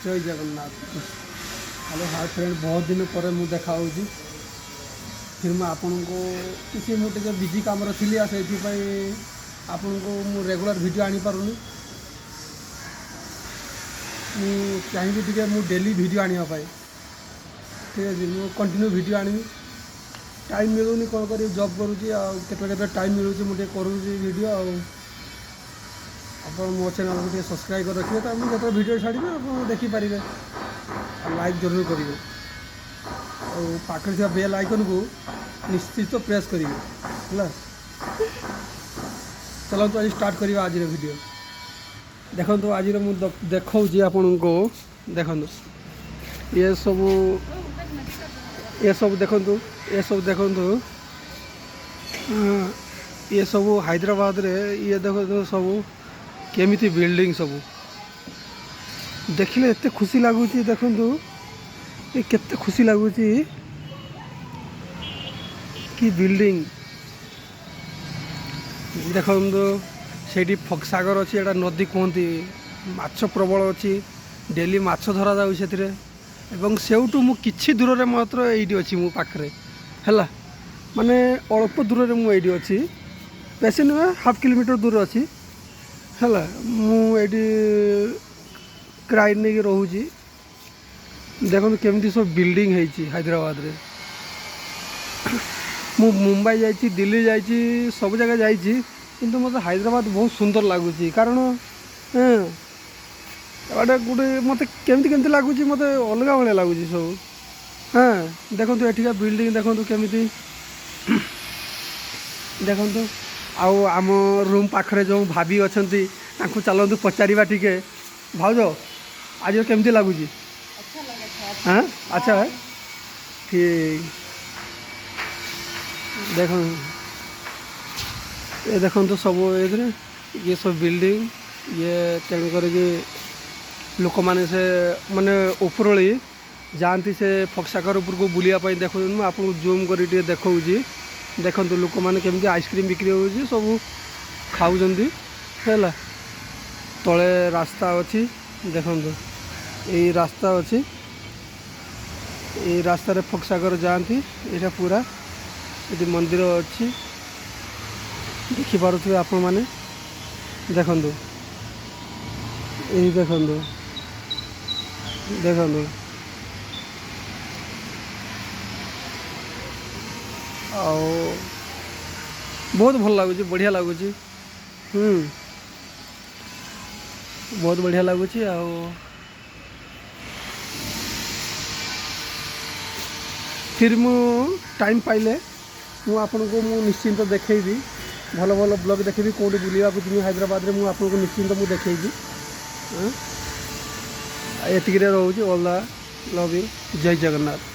जय Jagannath. Hello hi friend, बहुत दिन पर मुझे देखा फिर मैं आपण को किसी मुझे बिजी कम थी से आपण को मु रेगुलर वीडियो आनी पारुनी। चाहिए टे मु डेली वीडियो आने ठीक है मु कंटिन्यू वीडियो आनी टाइम मिलूनी कौन कर जॉब करुँची के टाइम मिलूँ मुझे करुँची वीडियो आप मो चैनल को सब्सक्राइब कर रखिए तो मुझे जो वीडियो छाड़ी आप देखिपारे लाइक जरूर करेंगे और पाखे बेल आइकन को निश्चित तो प्रेस करेंगे है। चलो तो आज स्टार्ट करिए आज वीडियो। देखो तो आज देखा आपण को देखो ये सब देखो ये सब हैदराबाद रे ये देखो सब केमिति बिल्डिंग सब देखिले एते खुशी लगुच। देखो ये केते खुशी लगुच कि बिल्डिंग देखो से फक्सागर अच्छी एटा नदी कहती माछ प्रबल अच्छी डेली माछ धरा जाऊ से सेठू मु किछि दूर रे मात्र ये अच्छी मो पाखे है माने अल्प दूर रे मुझे अच्छी बेसी नुहे हाफ किलोमीटर दूर अच्छी है मुझे किराए नहीं रोची। देखो केमती सब बिल्डिंग है हैदराबाद रे मु मुंबई जाइए दिल्ली जाइए सब जगह जाइए किंतु मत हैदराबाद बहुत सुंदर लगुच कारण गोटे गोटे मत केमती केमती लगुच मत अलग भाया लगुच सब। हाँ देखो एठिका बिल्डिंग देखो केमिति देखो आउ आम रूम पाखरे जो भाभी अच्छा चलतु पचारा टिके भाज आज केमती लगुच। हाँ अच्छा है ठीक देखो ये देखो तो सब ये सब बिल्डिंग ये तेणुकर लोक मैंने से माने उपरली जाती से फक्साकर उपर को बुलायापी देखो आपको जूम कर देखा देखो लोक मैंने केमती आइसक्रीम बिक्री हो सब खाऊँ है तले रास्ता अच्छी देखो यही रास्ता अच्छी ये रास्ता रे फक्सागर जाती यहाँ पूरा ये मंदिर अच्छी देखिपे आपण मैंने देखु यही देखु देखु बहुत भल लगुच बढ़िया लगुच बहुत बढ़िया लगुच फिर मु टाइम पाइले मु आपन को मु निश्चिंत देखेबी भल भल ब्लॉग देखेबी कौटी बुलवा जी हैदराबाद रे मु आपन को निश्चिंत मु देखेबी। ये रोचे ऑल द लव यू जय जगन्नाथ।